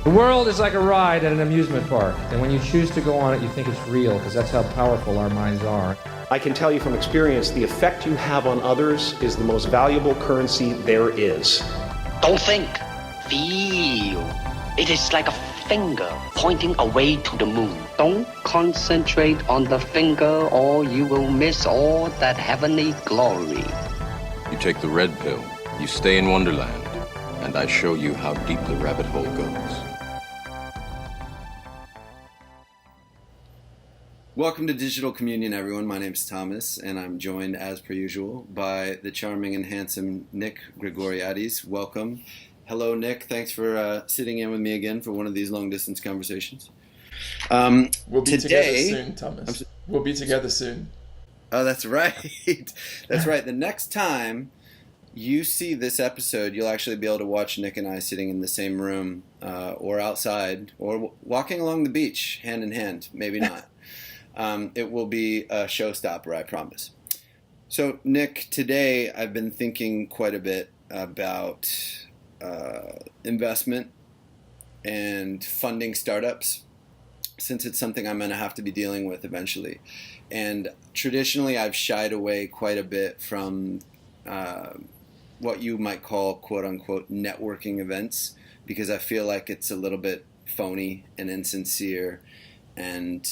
The world is like a ride at an amusement park, and when you choose to go on it, you think it's real, because that's how powerful our minds are. I can tell you from experience, the effect you have on others is the most valuable currency there is. Don't think, feel. It is like a finger pointing away to the moon. Don't concentrate on the finger or you will miss all that heavenly glory. You take the red pill, you stay in Wonderland, and I show you how deep the rabbit hole goes. Welcome to Digital Communion, everyone. My name's Thomas, and I'm joined, as per usual, by the charming and handsome Nick Grigoriadis. Welcome. Hello, Nick. Thanks for sitting in with me again for one of these long-distance conversations. We'll be together soon, Thomas. We'll be together soon. Oh, that's right. That's right. The next time you see this episode, you'll actually be able to watch Nick and I sitting in the same room or outside or walking along the beach, hand in hand. Maybe not. It will be a showstopper, I promise. So, Nick, today I've been thinking quite a bit about investment and funding startups, since it's something I'm going to have to be dealing with eventually. And traditionally, I've shied away quite a bit from what you might call, quote-unquote, networking events, because I feel like it's a little bit phony and insincere, and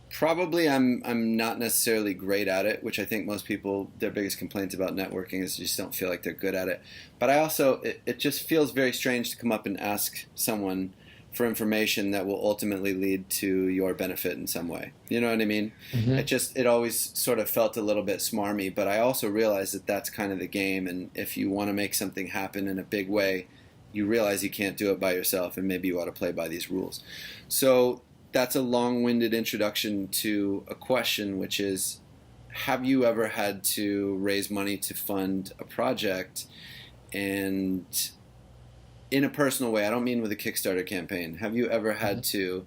probably I'm not necessarily great at it, which I think most people, their biggest complaints about networking is just don't feel like they're good at it. But I also, it just feels very strange to come up and ask someone for information that will ultimately lead to your benefit in some way. You know what I mean? Mm-hmm. It always sort of felt a little bit smarmy, but I also realized that that's kind of the game. And if you want to make something happen in a big way, you realize you can't do it by yourself, and maybe you ought to play by these rules. So that's a long-winded introduction to a question, which is, have you ever had to raise money to fund a project? And in a personal way, I don't mean with a Kickstarter campaign. Have you ever had to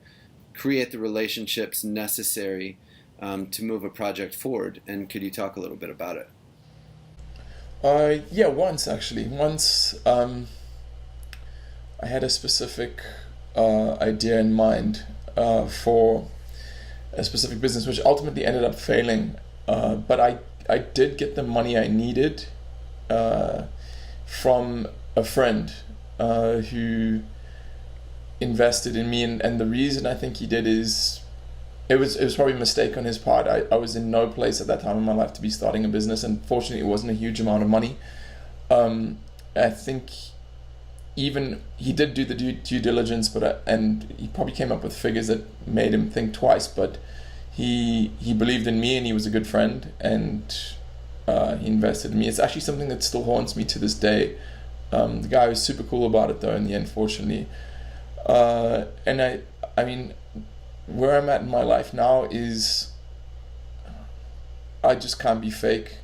create the relationships necessary to move a project forward? And could you talk a little bit about it? Yeah, once actually. Once I had a specific idea in mind for a specific business, which ultimately ended up failing. But I did get the money I needed from a friend who invested in me, and the reason I think he did is it was probably a mistake on his part. I was in no place at that time in my life to be starting a business, and fortunately it wasn't a huge amount of money. I think even he did do the due diligence, and he probably came up with figures that made him think twice, but he believed in me, and he was a good friend, and he invested in me. It's actually something that still haunts me to this day. The guy was super cool about it though in the end, fortunately. And I mean, where I'm at in my life now is I just can't be fake.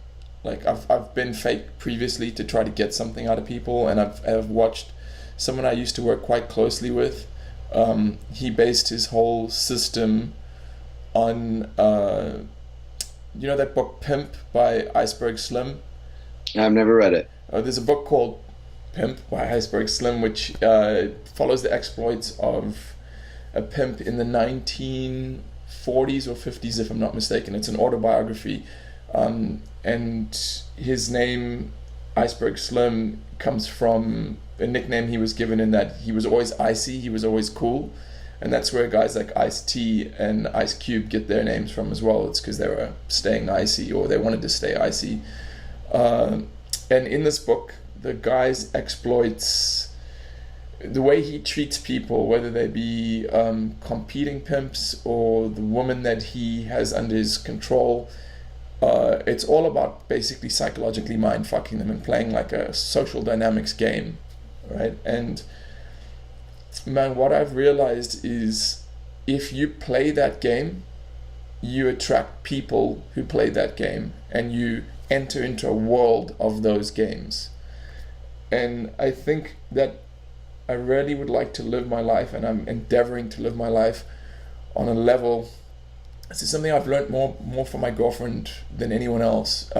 Like I've been fake previously to try to get something out of people, and I've watched someone I used to work quite closely with. He based his whole system on you know that book Pimp by Iceberg Slim? I've never read it. There's a book called Pimp by Iceberg Slim, which follows the exploits of a pimp in the 1940s or 50s, if I'm not mistaken. It's an autobiography, and his name, Iceberg Slim, comes from a nickname he was given in that he was always icy, he was always cool, and that's where guys like Ice-T and Ice Cube get their names from as well. It's because they were staying icy, or they wanted to stay icy. And in this book, the guy's exploits, the way he treats people, whether they be competing pimps or the woman that he has under his control, it's all about basically psychologically mind fucking them and playing like a social dynamics game, right? And man, what I've realized is if you play that game, you attract people who play that game, and you enter into a world of those games. And I think that I really would like to live my life, and I'm endeavoring to live my life on a level. This is something I've learned more from my girlfriend than anyone else.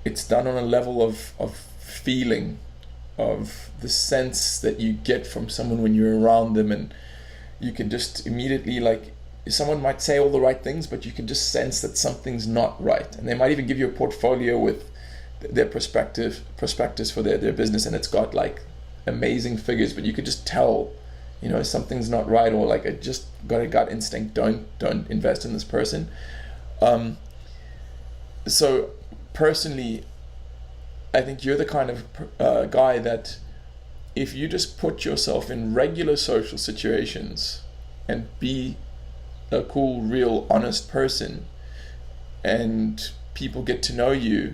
It's done on a level of feeling of the sense that you get from someone when you're around them, and you can just immediately, like, someone might say all the right things, but you can just sense that something's not right. And they might even give you a portfolio with their prospectus for their business, and it's got like amazing figures, but you could just tell, you know, something's not right, or like, I just got a gut instinct, don't invest in this person. So personally, I think you're the kind of guy that if you just put yourself in regular social situations and be a cool, real, honest person, and people get to know you,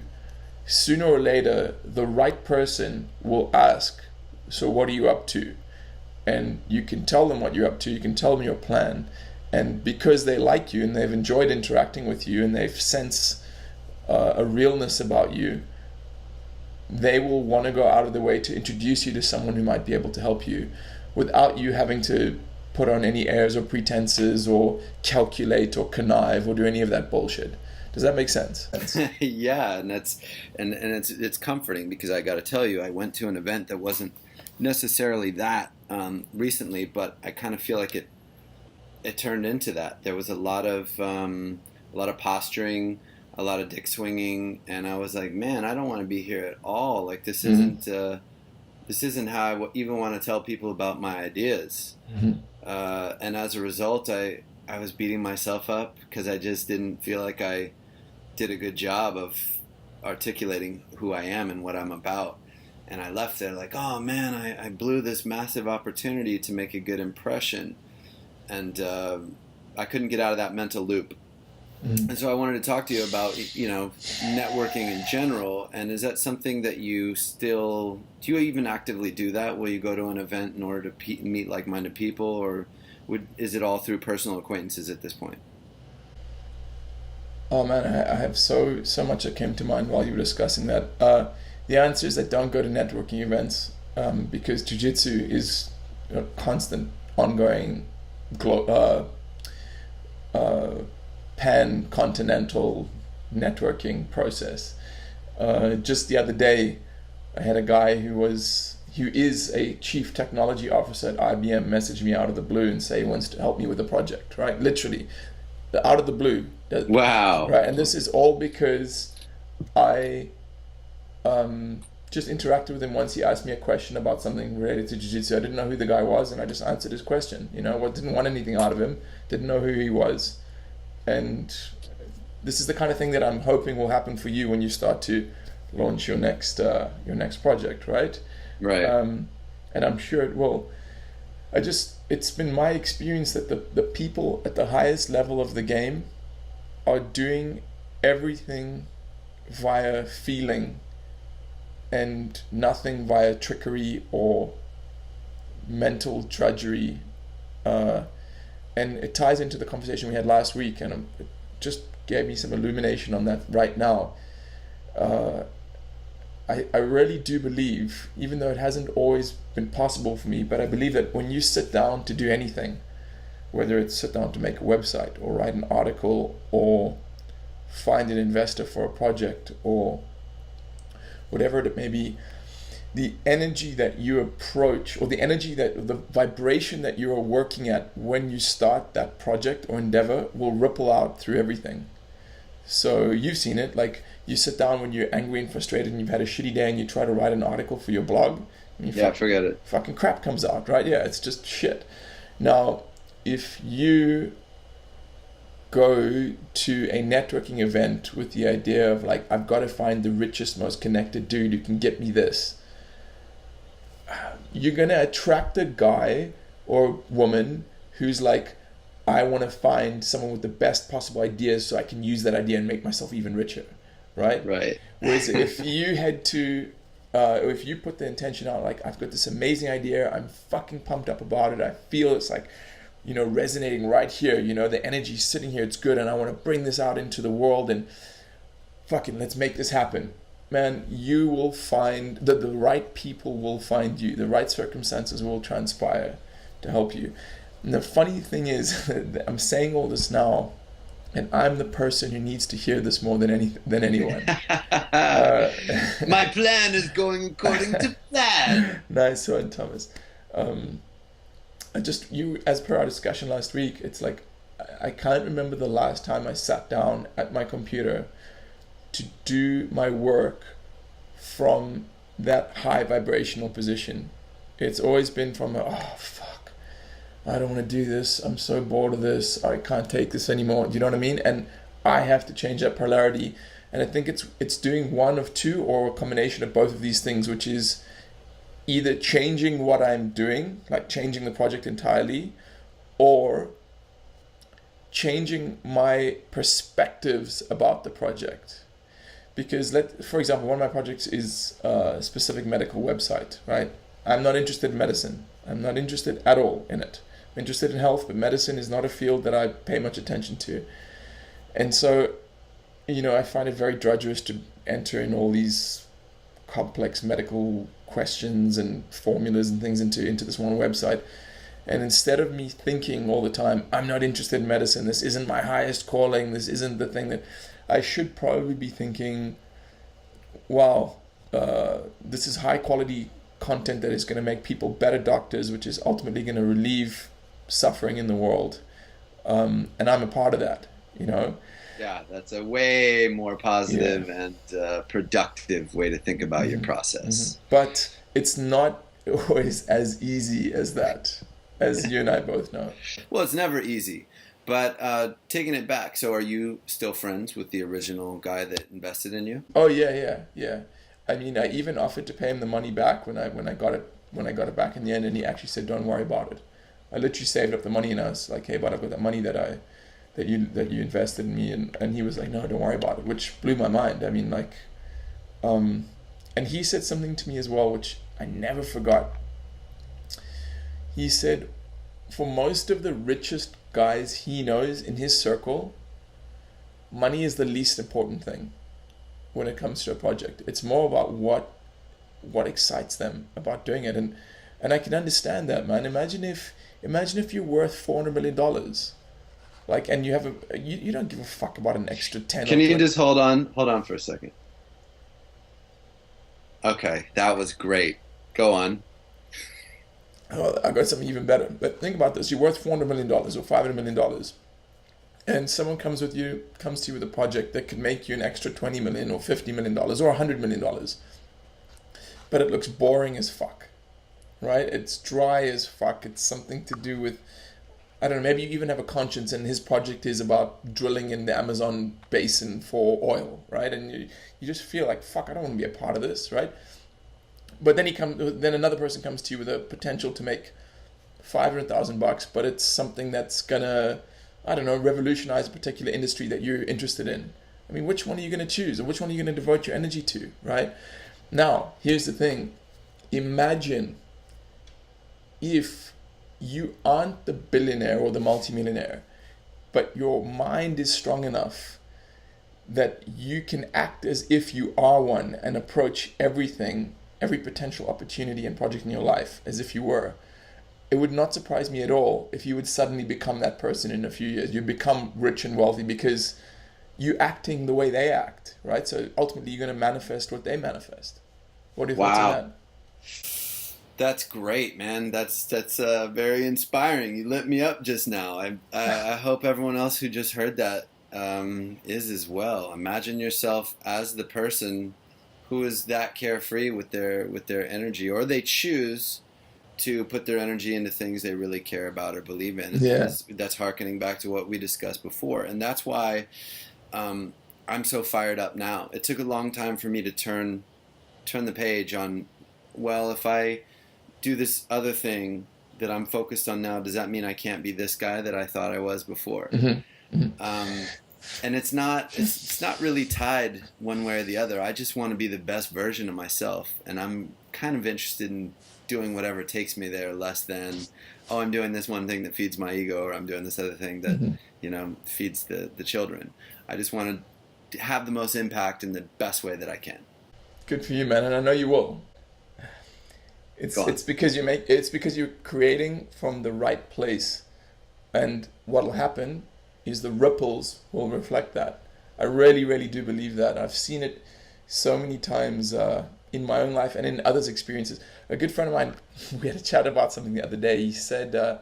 sooner or later, the right person will ask, so what are you up to? And you can tell them what you're up to, you can tell them your plan. And because they like you and they've enjoyed interacting with you and they've sensed a realness about you, they will want to go out of the way to introduce you to someone who might be able to help you without you having to put on any airs or pretenses or calculate or connive or do any of that bullshit. Does that make sense? Yeah, and it's comforting, because I got to tell you, I went to an event that wasn't necessarily that recently, but I kind of feel like it turned into that. There was a lot of posturing, a lot of dick swinging, and I was like, man, I don't want to be here at all. Like, this isn't how I even want to tell people about my ideas. And as a result, I was beating myself up because I just didn't feel like I did a good job of articulating who I am and what I'm about. And I left there like, oh man, I blew this massive opportunity to make a good impression. And I couldn't get out of that mental loop. And so I wanted to talk to you about, you know, networking in general. And is that something that you still, do you even actively do that? Will you go to an event in order to meet like-minded people, or is it all through personal acquaintances at this point? Oh man, I have so much that came to mind while you were discussing that. The answer is I don't go to networking events because jiu-jitsu is a constant, ongoing, pan-continental networking process. Just the other day, I had a guy who is a chief technology officer at IBM message me out of the blue and say he wants to help me with a project, right? Literally, out of the blue. Wow. Right, and this is all because I just interacted with him once. He asked me a question about something related to jiu-jitsu. I didn't know who the guy was, and I just answered his question. You know, didn't want anything out of him, didn't know who he was. And this is the kind of thing that I'm hoping will happen for you when you start to launch your next project, right? Right. And I'm sure it will. It's been my experience that the people at the highest level of the game are doing everything via feeling and nothing via trickery or mental drudgery. And it ties into the conversation we had last week, and it just gave me some illumination on that right now. I really do believe, even though it hasn't always been possible for me, but I believe that when you sit down to do anything, whether it's sit down to make a website or write an article or find an investor for a project or whatever it may be, the energy that you approach, or the vibration that you are working at when you start that project or endeavor will ripple out through everything. So you've seen it, like you sit down when you're angry and frustrated and you've had a shitty day and you try to write an article for your blog. Forget it. Fucking crap comes out, right? Yeah, it's just shit. Now, if you go to a networking event with the idea of like, I've got to find the richest, most connected dude who can get me this, you're going to attract a guy or woman who's like, I want to find someone with the best possible ideas so I can use that idea and make myself even richer, right? Right. Whereas if you had to, if you put the intention out, like, I've got this amazing idea, I'm fucking pumped up about it, I feel it's like, you know, resonating right here, you know, the energy's sitting here, it's good, and I want to bring this out into the world, and fucking let's make this happen. Man, you will find that the right people will find you, the right circumstances will transpire to help you. And the funny thing is, I'm saying all this now, and I'm the person who needs to hear this more than anyone. My plan is going according to plan. Nice one, Thomas. As per our discussion last week, it's like I can't remember the last time I sat down at my computer to do my work from that high vibrational position. It's always been from fuck, I don't want to do this, I'm so bored of this, I can't take this anymore. Do you know what I mean? And I have to change that polarity. And I think it's doing one of two or a combination of both of these things, which is either changing what I'm doing, like changing the project entirely, or changing my perspectives about the project. Because for example, one of my projects is a specific medical website, right? I'm not interested in medicine. I'm not interested at all in it. I'm interested in health, but medicine is not a field that I pay much attention to. And so, I find it very drudgerous to enter in all these complex medical questions and formulas and things into this one website. And instead of me thinking all the time, I'm not interested in medicine, this isn't my highest calling, this isn't the thing that I should probably be thinking, wow, this is high quality content that is going to make people better doctors, which is ultimately going to relieve suffering in the world. And I'm a part of that, Yeah, that's a way more positive and productive way to think about your process. But it's not always as easy as that, as you and I both know. Well, it's never easy. But taking it back, so are you still friends with the original guy that invested in you? Oh yeah. I mean, I even offered to pay him the money back when I got it back in the end, and he actually said, "Don't worry about it." I literally saved up the money, and I was like, "Hey, but I've got that money that you invested in me," and he was like, "No, don't worry about it," which blew my mind. I mean, like, and he said something to me as well, which I never forgot. He said, for most of the richest guys he knows in his circle, money is the least important thing when it comes to a project. It's more about what excites them about doing it, and I can understand that, man. Imagine if you're worth $400 million, like, and you have you don't give a fuck about an extra 10. Can you just hold on for a second? Okay, that was great. Go on. Oh, I got something even better. But think about this: you're worth $400 million or $500 million, and someone comes to you with a project that could make you an extra $20 million or $50 million or $100 million, but it looks boring as fuck, right? It's dry as fuck. It's something to do with, I don't know, maybe you even have a conscience, and his project is about drilling in the Amazon basin for oil, right? And you just feel like, fuck, I don't want to be a part of this, right? But then another person comes to you with a potential to make $500,000, but it's something that's gonna, I don't know, revolutionize a particular industry that you're interested in. I mean, which one are you gonna choose, or which one are you gonna devote your energy to, right? Now, here's the thing. Imagine if you aren't the billionaire or the multimillionaire, but your mind is strong enough that you can act as if you are one and approach everything, every potential opportunity and project in your life as if you were. It would not surprise me at all if you would suddenly become that person in a few years. You become rich and wealthy because you're acting the way they act, right? So ultimately you're going to manifest what they manifest. What are your thoughts on that? That's great, man. That's very inspiring. You lit me up just now. I hope everyone else who just heard that is as well. Imagine yourself as the person who is that carefree with their energy, or they choose to put their energy into things they really care about or believe in. Yeah. That's hearkening back to what we discussed before. And that's why I'm so fired up now. It took a long time for me to turn the page on, well, if I do this other thing that I'm focused on now, does that mean I can't be this guy that I thought I was before? Mm-hmm. Mm-hmm. And it's not really tied one way or the other. I just want to be the best version of myself, and I'm kind of interested in doing whatever takes me there, less than, oh, I'm doing this one thing that feeds my ego, or I'm doing this other thing that feeds the children. I just want to have the most impact in the best way that I can. Good for you, man, and I know you will. It's because you're creating from the right place, and what'll happen is the ripples will reflect that. I really, really do believe that. I've seen it so many times in my own life and in others' experiences. A good friend of mine, we had a chat about something the other day. He said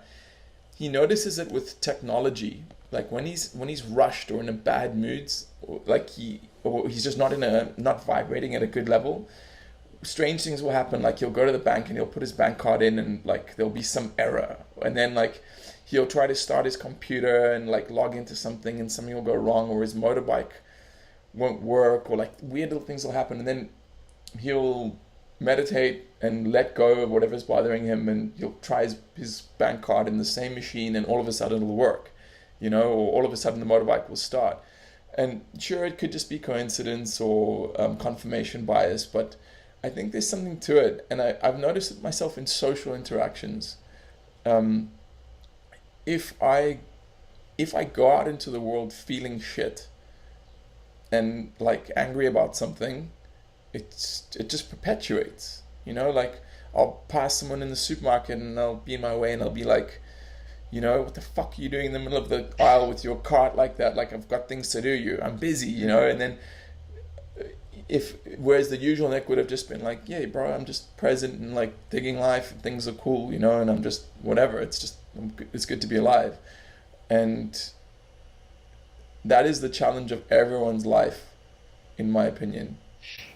he notices it with technology, like when he's rushed or in a bad mood, or he's just not vibrating at a good level. Strange things will happen. Like he'll go to the bank and he'll put his bank card in, and like there'll be some error, and then like he'll try to start his computer and like log into something, and something will go wrong, or his motorbike won't work, or like weird little things will happen, and then he'll meditate and let go of whatever's bothering him, and he'll try his bank card in the same machine, and all of a sudden it'll work, or all of a sudden the motorbike will start. And sure, it could just be coincidence or confirmation bias, but I think there's something to it. And I've noticed it myself in social interactions. If I go out into the world feeling shit and like angry about something, it just perpetuates, like I'll pass someone in the supermarket and they'll be in my way and I'll be like, what the fuck are you doing in the middle of the aisle with your cart like that? Like, I've got things to do, I'm busy, and then whereas the usual Nick would have just been like, yeah, bro, I'm just present and like digging life and things are cool, and I'm just whatever, it's good to be alive. And that is the challenge of everyone's life, in my opinion.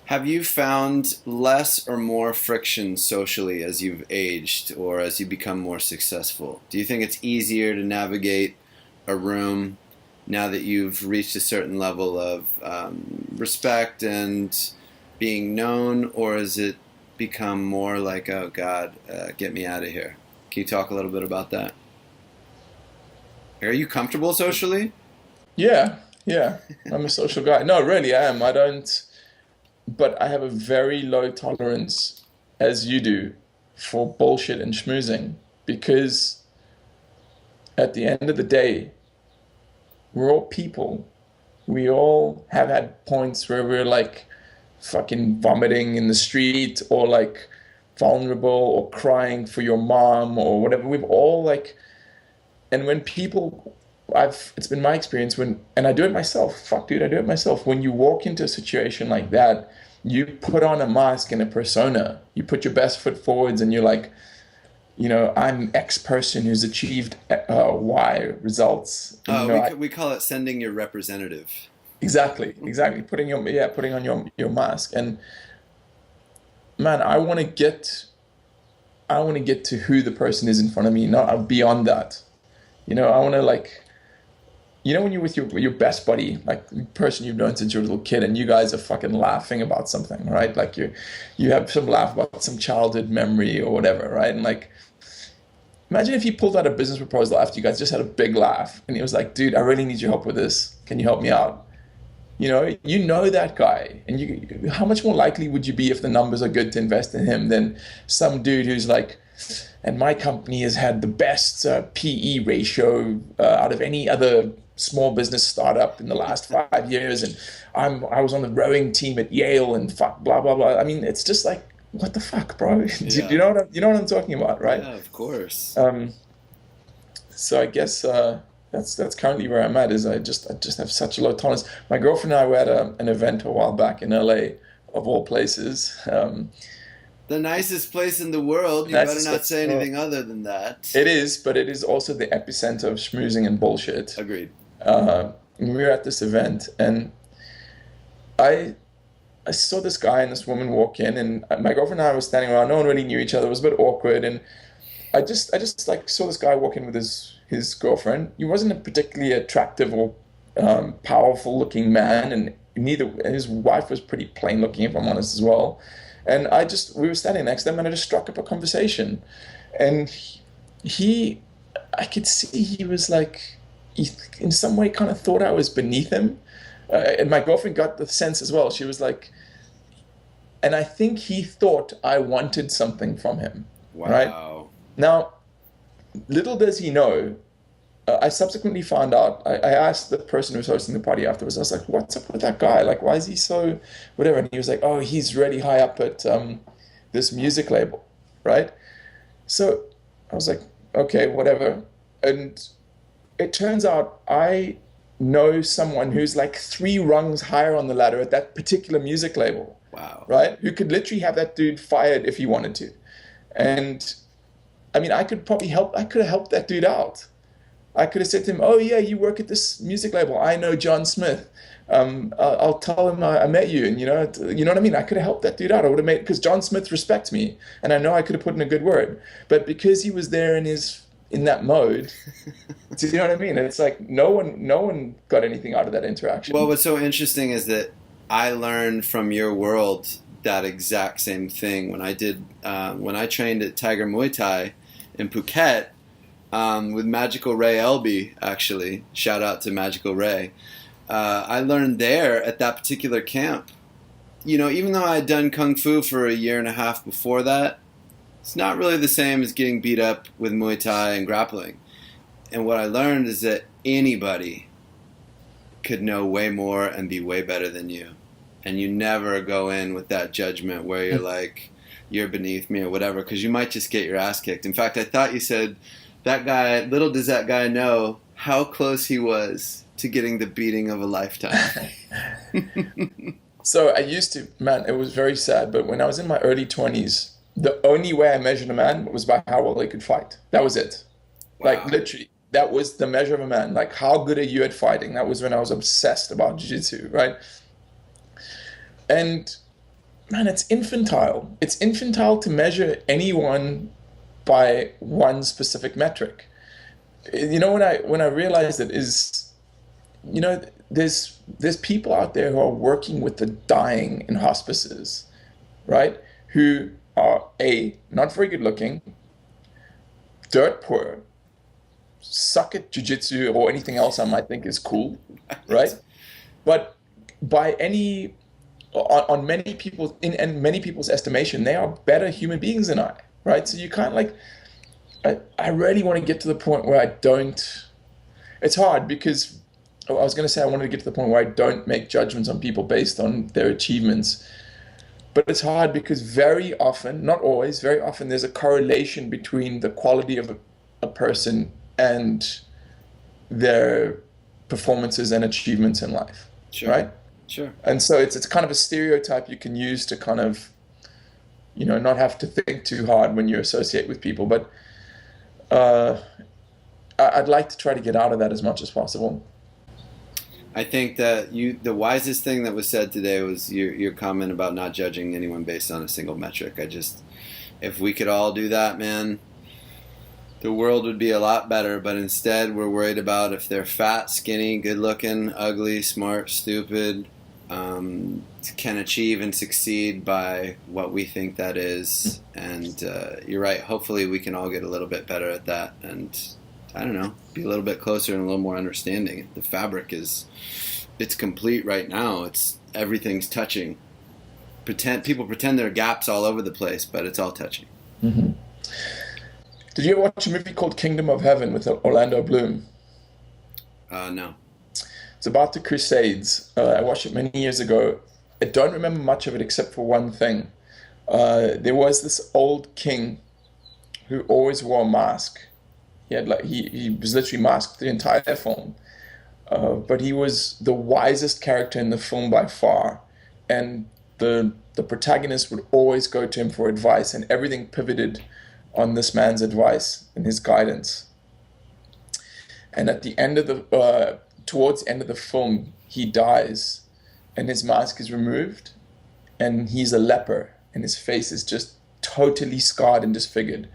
Have you found less or more friction socially as you've aged or as you become more successful? Do you think it's easier to navigate a room now that you've reached a certain level of respect and being known, or has it become more like, oh God, get me out of here? Can you talk a little bit about that? Are you comfortable socially? Yeah. I'm a social guy. No, really, I am. But I have a very low tolerance, as you do, for bullshit and schmoozing, because at the end of the day, we're all people. We all have had points where we're like fucking vomiting in the street, or like vulnerable, or crying for your mom or whatever. We've all like, and when people, it's been my experience and I do it myself. Fuck, dude, I do it myself. When you walk into a situation like that, you put on a mask and a persona. You put your best foot forwards, and you're like, I'm X person who's achieved Y results. We call it sending your representative. Exactly. Putting on your mask. And man, I want to get to who the person is in front of me, not beyond that. I want to like, when you're with your best buddy, like the person you've known since you're a little kid, and you guys are fucking laughing about something, right? Like you have some laugh about some childhood memory or whatever, right? And like, imagine if he pulled out a business proposal after you guys just had a big laugh, and he was like, dude, I really need your help with this. Can you help me out? That guy, and how much more likely would you be if the numbers are good to invest in him than some dude who's like, and my company has had the best PE ratio out of any other small business startup in the last 5 years, and I was on the rowing team at Yale, and fuck, blah blah blah. I mean, it's just like, what the fuck, bro? Yeah. you know what I'm talking about, right? Yeah, of course. So I guess that's currently where I'm at. Is I just have such a low tolerance. My girlfriend and I were at an event a while back in LA, of all places. The nicest place in the world. You better not say anything other than that. It is, but it is also the epicenter of schmoozing and bullshit. Agreed. We were at this event, and I saw this guy and this woman walk in, and my girlfriend and I were standing around. No one really knew each other. It was a bit awkward, and I just like saw this guy walk in with his girlfriend. He wasn't a particularly attractive or powerful looking man, and his wife was pretty plain looking, if I'm honest, as well. And we were standing next to him, and I just struck up a conversation. And I could see he was like, he in some way kind of thought I was beneath him. And my girlfriend got the sense as well. She was like, and I think he thought I wanted something from him. Wow. Right? Now, little does he know, I subsequently found out, I asked the person who was hosting the party afterwards, I was like, what's up with that guy? Like, why is he so whatever? And he was like, oh, he's really high up at this music label, right? So I was like, okay, whatever. And it turns out I know someone who's like 3 rungs higher on the ladder at that particular music label. Wow. Right? Who could literally have that dude fired if he wanted to. And I mean, I could have helped that dude out. I could have said to him, "Oh yeah, you work at this music label. I know John Smith. I'll tell him I met you." And you know what I mean. I could have helped that dude out. I would have made, because John Smith respects me, and I know I could have put in a good word. But because he was there in that mode, do you know what I mean? It's like no one got anything out of that interaction. Well, what's so interesting is that I learned from your world that exact same thing when I trained at Tiger Muay Thai in Phuket. With Magical Ray Elby, actually. Shout out to Magical Ray. I learned there at that particular camp. You know, even though I had done Kung Fu for a year and a half before that, it's not really the same as getting beat up with Muay Thai and grappling. And what I learned is that anybody could know way more and be way better than you. And you never go in with that judgment where you're like, you're beneath me or whatever, because you might just get your ass kicked. In fact, I thought you said, that guy, little does that guy know how close he was to getting the beating of a lifetime. So I used to, man, it was very sad, but when I was in my early 20s, the only way I measured a man was by how well they could fight. That was it. Wow. Like literally, that was the measure of a man. Like, how good are you at fighting? That was when I was obsessed about jiu-jitsu, right? And man, it's infantile. It's infantile to measure anyone by one specific metric. You know, when I realized it is, you know, there's people out there who are working with the dying in hospices, right? Who are not very good looking, dirt poor, suck at jiu-jitsu or anything else I might think is cool, right? But by on many people's in many people's estimation, they are better human beings than I. Right, so you can't I really want to get to the point where I don't. It's hard because I was going to say I wanted to get to the point where I don't make judgments on people based on their achievements, but it's hard because very often, not always, very often there's a correlation between the quality of a person and their performances and achievements in life. Sure. Right. Sure. And so it's kind of a stereotype you can use to kind of, you know, not have to think too hard when you associate with people. But I'd like to try to get out of that as much as possible. I think that the wisest thing that was said today was your comment about not judging anyone based on a single metric. If we could all do that, man, the world would be a lot better. But instead, we're worried about if they're fat, skinny, good looking, ugly, smart, stupid, can achieve and succeed by what we think that is. And you're right. Hopefully we can all get a little bit better at that. And I don't know, be a little bit closer and a little more understanding. The fabric it's complete right now. Everything's touching. People pretend there are gaps all over the place, but it's all touching. Mm-hmm. Did you ever watch a movie called Kingdom of Heaven with Orlando Bloom? No. It's about the Crusades. I watched it many years ago. I don't remember much of it except for one thing. There was this old king who always wore a mask. He was literally masked the entire film. But he was the wisest character in the film by far. And the protagonist would always go to him for advice, and everything pivoted on this man's advice and his guidance. And at the end of towards the end of the film, he dies, and his mask is removed, and he's a leper, and his face is just totally scarred and disfigured.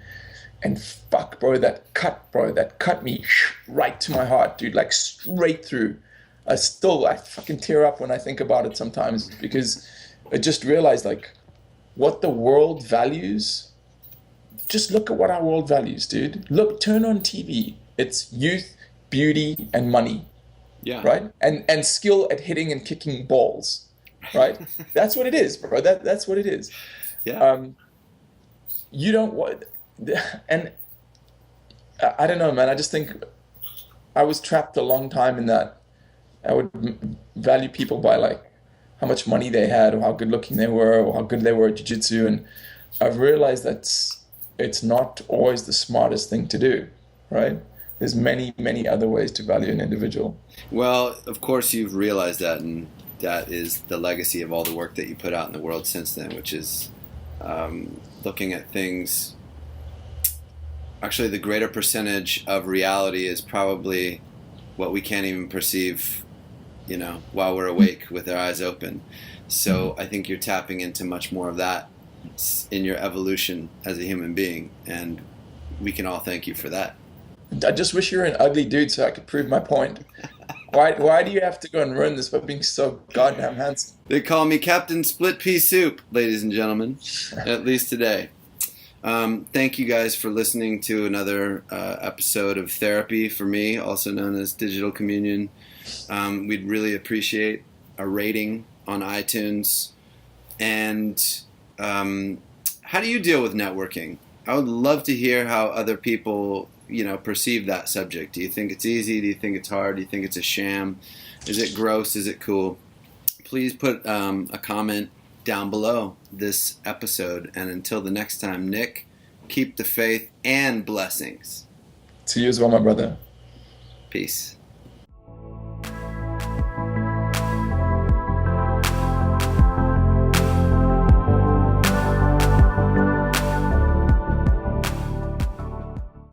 And fuck, bro, that cut me right to my heart, dude, like straight through. I fucking tear up when I think about it sometimes, because I just realized, like, what the world values. Just look at what our world values, dude. Turn on TV. It's youth, beauty, and money. Yeah. Right? And skill at hitting and kicking balls. Right? That's what it is, bro. That's what it is. Yeah. You don't want, and I don't know, man. I just think I was trapped a long time in that. I would value people by like how much money they had, or how good looking they were, or how good they were at jiu-jitsu. And I've realized it's not always the smartest thing to do, right? there's many other ways to value an individual. Well, of course you've realized that, and that is the legacy of all the work that you put out in the world since then, which is looking at things. Actually, the greater percentage of reality is probably what we can't even perceive, while we're awake with our eyes open. So I think you're tapping into much more of that in your evolution as a human being, and we can all thank you for that. I just wish you were an ugly dude so I could prove my point. Why do you have to go and ruin this by being so goddamn handsome? They call me Captain Split Pea Soup, ladies and gentlemen, at least today. Thank you guys for listening to another episode of Therapy for Me, also known as Digital Communion. We'd really appreciate a rating on iTunes. And how do you deal with networking? I would love to hear how other people, perceive that subject. Do you think it's easy? Do you think it's hard? Do you think it's a sham? Is it gross? Is it cool? Please put a comment down below this episode. And until the next time, Nick, keep the faith and blessings. To you as well, my brother. Peace.